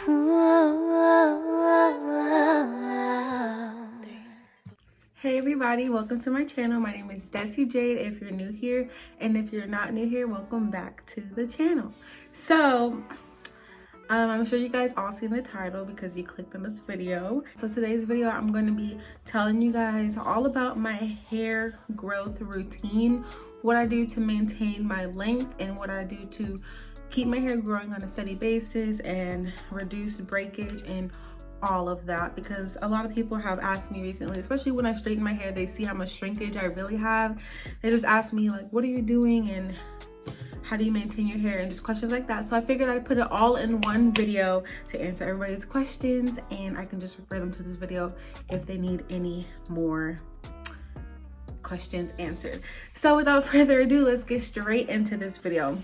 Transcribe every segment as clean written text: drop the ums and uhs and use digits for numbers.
Hey everybody, welcome to my channel. My name is Desi Jade if you're new here, and if you're not new here, welcome back to the channel. So I'm sure you guys all seen the title because you clicked on this video. So today's video, I'm going to be telling you guys all about my hair growth routine, what I do to maintain my length, and what I do to keep my hair growing on a steady basis and reduce breakage and all of that, because a lot of people have asked me recently, especially when I straighten my hair, they see how much shrinkage I really have. They just ask me like, what are you doing and how do you maintain your hair, and just questions like that. So I figured I'd put it all in one video to answer everybody's questions, and I can just refer them to this video if they need any more questions answered. So without further ado, let's get straight into this video.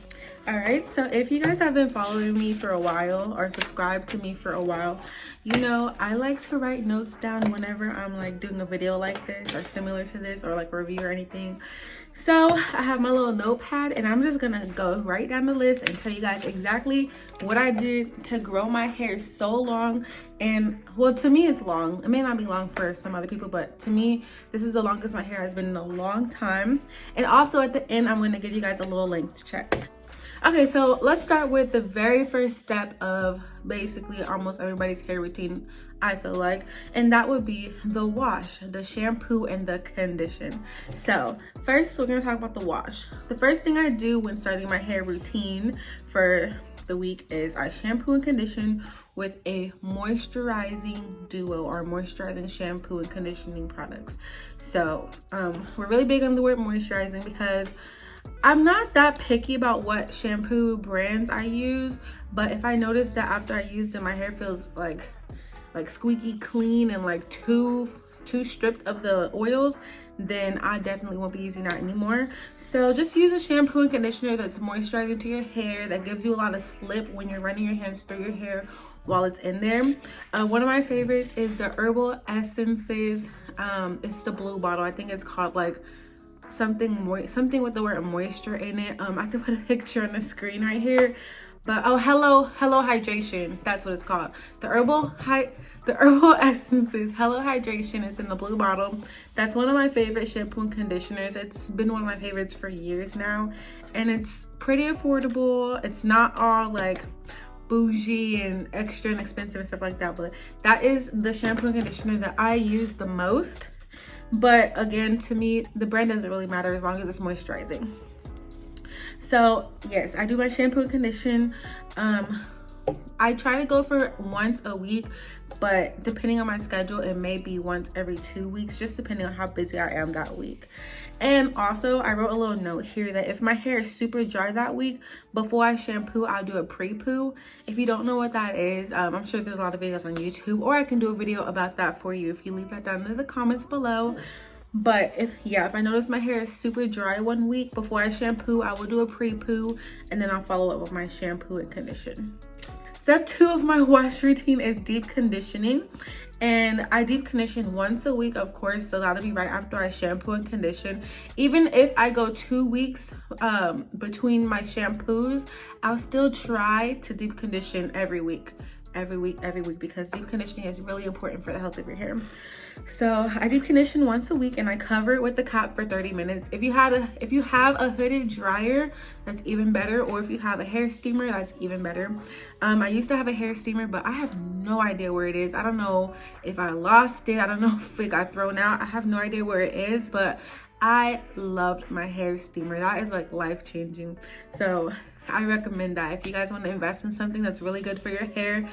All right, so if you guys have been following me for a while or subscribed to me for a while, you know I like to write notes down whenever I'm like doing a video like this or similar to this, or like a review or anything. So I have my little notepad, and I'm just gonna go right down the list and tell you guys exactly what I did to grow my hair so long. And well, to me it's long. It may not be long for some other people, but to me this is the longest my hair has been in a long time. And also at the end, I'm going to give you guys a little length check. Okay, so let's start with the very first step of basically almost everybody's hair routine, I feel like, and that would be the wash, the shampoo, and the condition. So first, we're gonna talk about the wash. The first thing I do when starting my hair routine for the week is I shampoo and condition with a moisturizing duo, or moisturizing shampoo and conditioning products. So we're really big on the word moisturizing because I'm not that picky about what shampoo brands I use, but if I notice that after I used it, my hair feels like squeaky clean and like too stripped of the oils, then I definitely won't be using that anymore. So just use a shampoo and conditioner that's moisturizing to your hair, that gives you a lot of slip when you're running your hands through your hair while it's in there. One of my favorites is the Herbal Essences. It's the blue bottle. I think it's called like something with the word moisture in it. I can put a picture on the screen right here, but oh, hello hydration, that's what it's called. The Herbal Essences Hello Hydration is in the blue bottle. That's one of my favorite shampoo and conditioners. It's been one of my favorites for years now, and it's pretty affordable. It's not all like bougie and extra and expensive and stuff like that, but that is the shampoo and conditioner that I use the most. But again, to me, the brand doesn't really matter as long as it's moisturizing. So yes, I do my shampoo and condition. I try to go for once a week, but depending on my schedule, it may be once every 2 weeks, just depending on how busy I am that week. And also, I wrote a little note here that if my hair is super dry that week, before I shampoo, I'll do a pre-poo. If you don't know what that is, I'm sure there's a lot of videos on YouTube, or I can do a video about that for you if you leave that down in the comments below. But if I notice my hair is super dry one week, before I shampoo, I will do a pre-poo, and then I'll follow up with my shampoo and condition. Step 2 of my wash routine is deep conditioning, and I deep condition once a week, of course, so that'll be right after I shampoo and condition. Even if I go 2 weeks between my shampoos, I'll still try to deep condition every week, because deep conditioning is really important for the health of your hair. So I deep condition once a week, and I cover it with the cap for 30 minutes. If you have a hooded dryer, that's even better, or if you have a hair steamer, that's even better. I used to have a hair steamer, but I have no idea where it is. I don't know if I lost it. I don't know if it got thrown out. I have no idea where it is, but I loved my hair steamer. That is like life-changing. So I recommend that. If you guys want to invest in something that's really good for your hair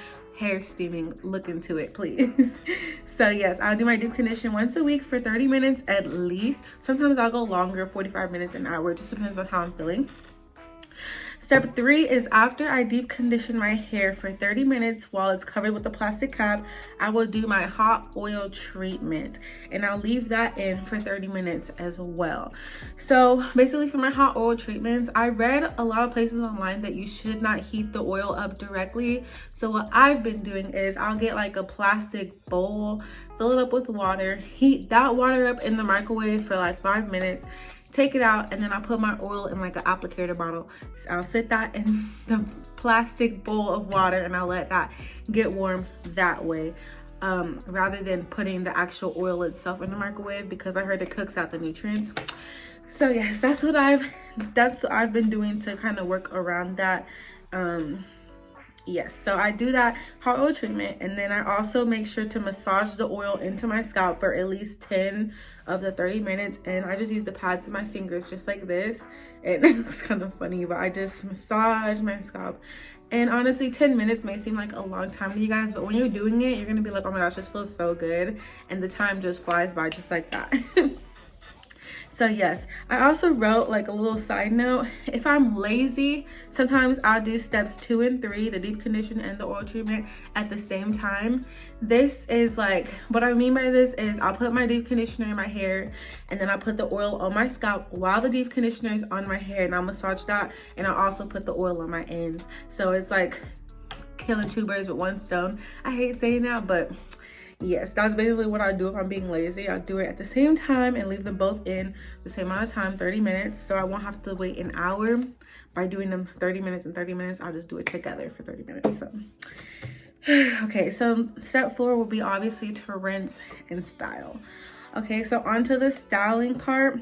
steaming, look into it, please. So yes, I'll do my deep condition once a week for 30 minutes at least. Sometimes I'll go longer, 45 minutes, an hour. It just depends on how I'm feeling. Step 3 is after I deep condition my hair for 30 minutes while it's covered with a plastic cap, I will do my hot oil treatment, and I'll leave that in for 30 minutes as well. So basically for my hot oil treatments, I read a lot of places online that you should not heat the oil up directly. So what I've been doing is I'll get like a plastic bowl, fill it up with water, heat that water up in the microwave for like 5 minutes, take it out, and then I put my oil in like an applicator bottle. So I'll sit that in the plastic bowl of water and I'll let that get warm that way, rather than putting the actual oil itself in the microwave, because I heard it cooks out the nutrients. So yes, that's what I've been doing to kind of work around that. Yes, so I do that hot oil treatment, and then I also make sure to massage the oil into my scalp for at least 10 of the 30 minutes. And I just use the pads of my fingers just like this, and it's kind of funny, but I just massage my scalp. And honestly, 10 minutes may seem like a long time to you guys, but when you're doing it, you're gonna be like, oh my gosh, this feels so good, and the time just flies by just like that. So yes, I also wrote like a little side note. If I'm lazy, sometimes I'll do steps 2 and 3, the deep condition and the oil treatment, at the same time. This is like, what I mean by this is I'll put my deep conditioner in my hair, and then I'll put the oil on my scalp while the deep conditioner is on my hair, and I'll massage that, and I'll also put the oil on my ends. So it's like killing 2 birds with 1 stone. I hate saying that, but yes, that's basically what I do if I'm being lazy. I'll do it at the same time and leave them both in the same amount of time, 30 minutes. So I won't have to wait an hour by doing them 30 minutes and 30 minutes. I'll just do it together for 30 minutes. So, okay, so step 4 will be obviously to rinse and style. Okay, so onto the styling part.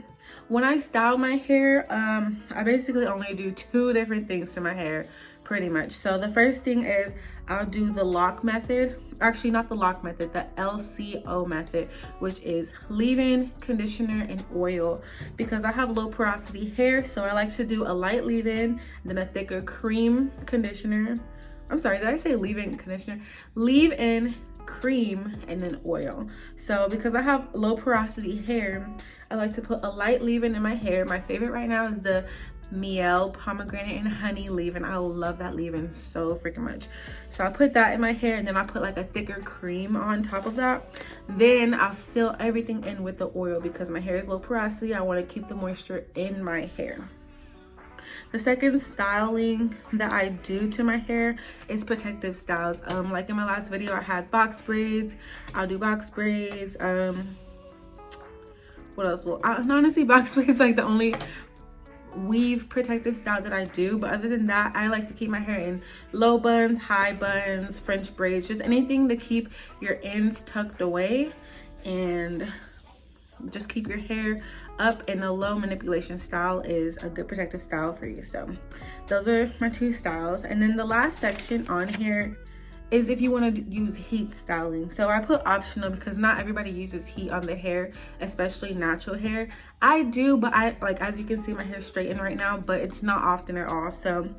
When I style my hair, I basically only do 2 different things to my hair, pretty much. So the first thing is I'll do the lock method. Actually, not the lock method, the LCO method, which is leave-in, conditioner, and oil. Because I have low porosity hair, so I like to do a light leave-in, then a thicker cream conditioner. I'm sorry, did I say leave-in conditioner? Leave-in, cream, and then oil. So because I have low porosity hair, I like to put a light leave-in in my hair. My favorite right now is the Miel pomegranate and honey leave-in. I love that leave-in so freaking much. So I put that in my hair, and then I put like a thicker cream on top of that. Then I'll seal everything in with the oil because my hair is low porosity. I want to keep the moisture in my hair. The second styling that I do to my hair is protective styles. Like in my last video, I had box braids. I'll do box braids. What else? Well, honestly, box braids is like the only weave protective style that I do, but other than that, I like to keep my hair in low buns, high buns, French braids, just anything to keep your ends tucked away and just keep your hair up. In a low manipulation style is a good protective style for you. So those are my 2 styles. And then the last section on here is if you want to use heat styling. So I put optional because not everybody uses heat on their hair, especially natural hair. I do, but I like, as you can see, my hair's straightened right now, but it's not often at all. So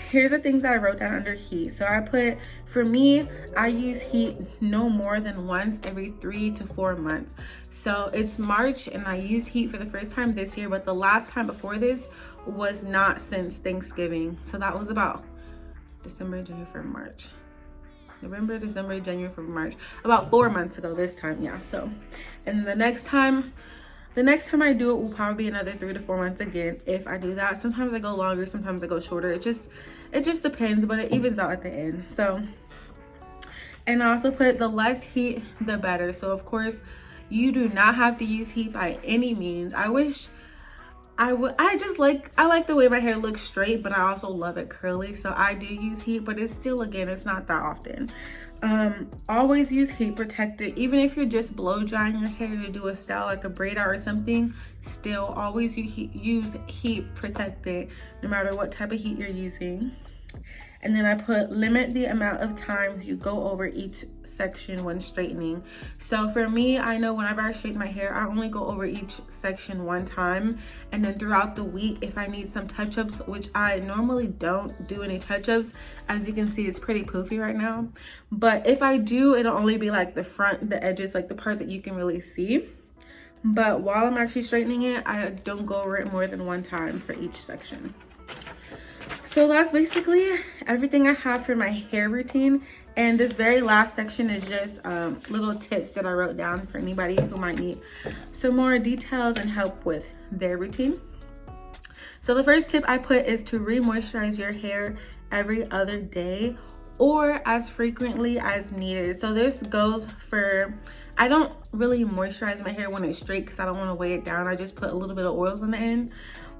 here's the things that I wrote down under heat. So I put, for me, I use heat no more than once every 3 to 4 months. So it's March and I used heat for the first time this year, but the last time before this was not since Thanksgiving. So that was about December, January, February, March. November, December, January, February, March. About 4 months ago this time, yeah. So, and the next time I do it will probably be another 3 to 4 months again if I do that. Sometimes I go longer, sometimes I go shorter. It just depends, but it evens out at the end. So, and I also put the less heat, the better. So of course, you do not have to use heat by any means. I like the way my hair looks straight, but I also love it curly. So I do use heat, but it's still, again, it's not that often. Always use heat protected. Even if you're just blow drying your hair to do a style like a braid out or something, still always use heat protected no matter what type of heat you're using. And then I put limit the amount of times you go over each section when straightening. So for me, I know whenever I straighten my hair, I only go over each section 1 time. And then throughout the week, if I need some touch-ups, which I normally don't do any touch-ups, as you can see, it's pretty poofy right now. But if I do, it'll only be like the front, the edges, like the part that you can really see. But while I'm actually straightening it, I don't go over it more than 1 time for each section. So that's basically everything I have for my hair routine. And this very last section is just little tips that I wrote down for anybody who might need some more details and help with their routine. So the first tip I put is to re-moisturize your hair every other day or as frequently as needed. So this goes for, I don't really moisturize my hair when it's straight because I don't want to weigh it down. I just put a little bit of oils on the end.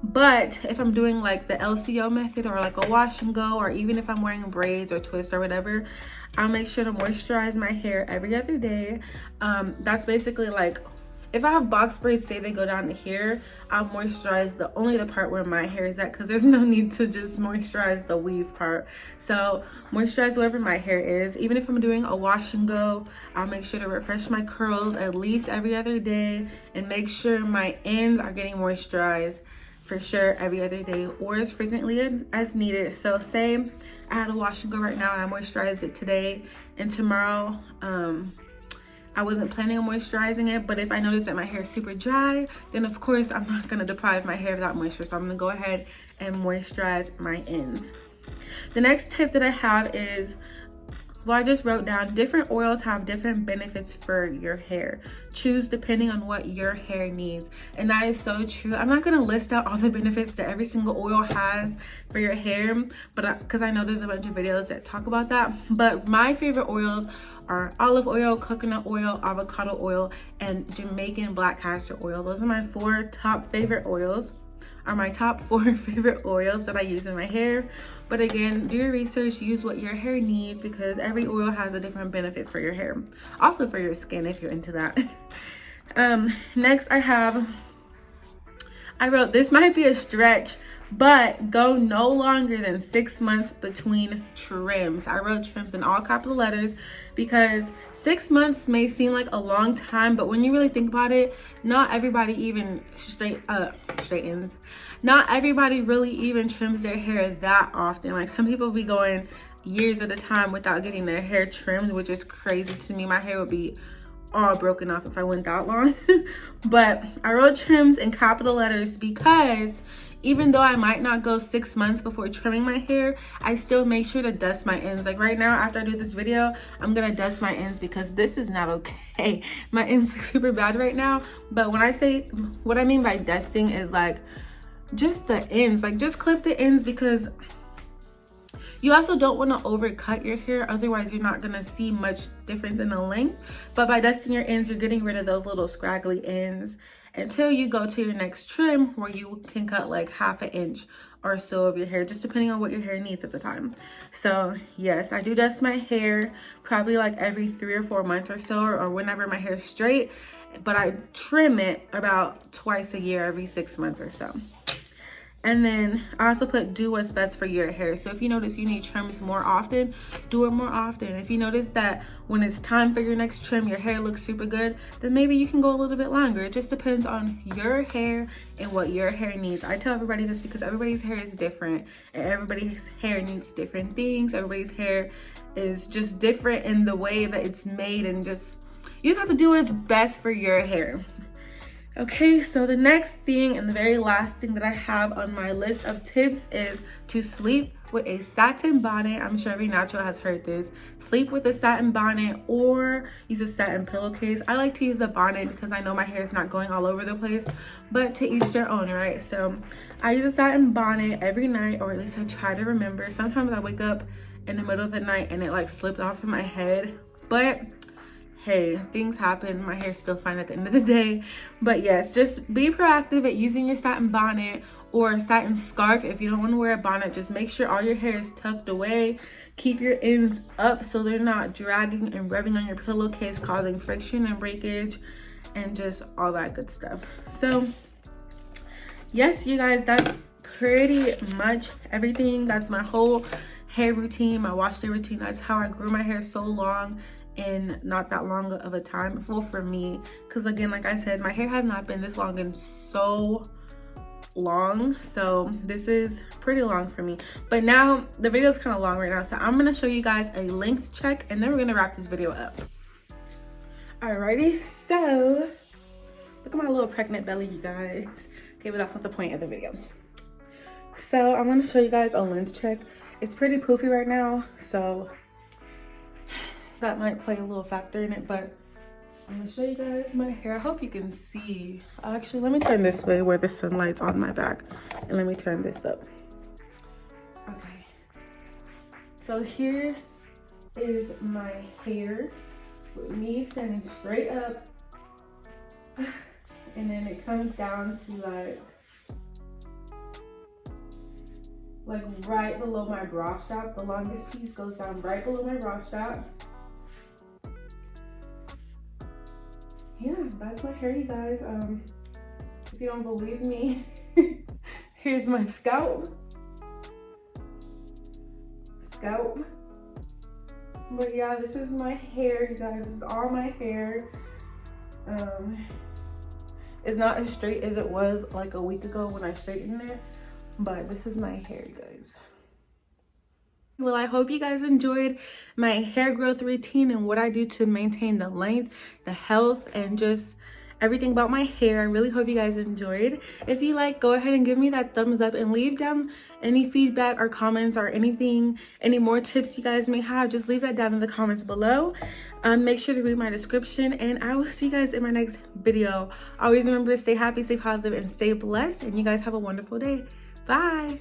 But if I'm doing like the LCO method or like a wash and go, or even if I'm wearing braids or twists or whatever, I'll make sure to moisturize my hair every other day. That's basically like, if I have box braids, say they go down to here, I'll moisturize only the part where my hair is at, because there's no need to just moisturize the weave part. So moisturize wherever my hair is. Even if I'm doing a wash and go, I'll make sure to refresh my curls at least every other day and make sure my ends are getting moisturized for sure every other day, or as frequently as needed. So say I had a wash and go right now and I moisturized it today, and tomorrow I wasn't planning on moisturizing it, but if I notice that my hair is super dry, then of course I'm not gonna deprive my hair of that moisture. So I'm gonna go ahead and moisturize my ends. The next tip that I have is, well, I just wrote down, different oils have different benefits for your hair. Choose depending on what your hair needs. And that is so true. I'm not gonna list out all the benefits that every single oil has for your hair, but because I know there's a bunch of videos that talk about that. But my favorite oils are olive oil, coconut oil, avocado oil, and Jamaican black castor oil. Those are my top four favorite oils that I use in my hair. But again, do your research, use what your hair needs, because every oil has a different benefit for your hair, also for your skin if you're into that. Next I wrote, this might be a stretch, but go no longer than 6 months between trims. I wrote trims in all capital letters because 6 months may seem like a long time, but when you really think about it, not everybody even straightens. Not everybody really even trims their hair that often. Like, some people be going years at a time without getting their hair trimmed, which is crazy to me. My hair would be all broken off if I went that long. But I wrote trims in capital letters because even though I might not go 6 months before trimming my hair, I still make sure to dust my ends. Like right now, after I do this video, I'm gonna dust my ends because this is not okay. My ends look super bad right now. But when I say, what I mean by dusting is like just the ends, like just clip the ends, because you also don't want to overcut your hair, otherwise you're not going to see much difference in the length. But by dusting your ends, you're getting rid of those little scraggly ends until you go to your next trim, where you can cut like 1/2 inch or so of your hair, just depending on what your hair needs at the time. So yes, I do dust my hair probably like every 3 or 4 months or so, or whenever my hair is straight, but I trim it about twice a year, every 6 months or so. And then I also put, do what's best for your hair. So if you notice you need trims more often, do it more often. If you notice that when it's time for your next trim, your hair looks super good, then maybe you can go a little bit longer. It just depends on your hair and what your hair needs. I tell everybody this because everybody's hair is different and everybody's hair needs different things. Everybody's hair is just different in the way that it's made, and just, you just have to do what's best for your hair. Okay, so the next thing and the very last thing that I have on my list of tips is to sleep with a satin bonnet. I'm sure every natural has heard this. Sleep with a satin bonnet or use a satin pillowcase. I like to use a bonnet because I know my hair is not going all over the place, but to each their own, right? So I use a satin bonnet every night, or at least I try to remember. Sometimes I wake up in the middle of the night and it like slipped off of my head, but hey, things happen. My hair's still fine at the end of the day. But yes, just be proactive at using your satin bonnet or a satin scarf. If you don't want to wear a bonnet, just make sure all your hair is tucked away. Keep your ends up so they're not dragging and rubbing on your pillowcase, causing friction and breakage and just all that good stuff. So yes, you guys, that's pretty much everything. That's my whole hair routine, my wash day routine. That's how I grew my hair so long in not that long of a time. Well, for me, because again, like I said, my hair has not been this long in so long, so this is pretty long for me. But now the video is kind of long right now, so I'm gonna show you guys a length check and then we're gonna wrap this video up. Alrighty, so look at my little pregnant belly, you guys. Okay, but that's not the point of the video. So I'm gonna show you guys a length check. It's pretty poofy right now, so that might play a little factor in it, but I'm gonna show you guys my hair. I hope you can see. Actually, let me turn this way where the sunlight's on my back, and let me turn this up. Okay, so here is my hair with me standing straight up, and then it comes down to like right below my bra strap. The longest piece goes down right below my bra strap. Yeah, that's my hair, you guys. If you don't believe me, here's my scalp. But yeah, this is my hair, you guys. This is all my hair. It's not as straight as it was like a week ago when I straightened it, but this is my hair, you guys. Well, I hope you guys enjoyed my hair growth routine and what I do to maintain the length, the health, and just everything about my hair. I really hope you guys enjoyed. If you like, go ahead and give me that thumbs up and leave down any feedback or comments or anything, any more tips you guys may have. Just leave that down in the comments below. Make sure to read my description, and I will see you guys in my next video. Always remember to stay happy, stay positive, and stay blessed. And you guys have a wonderful day. Bye.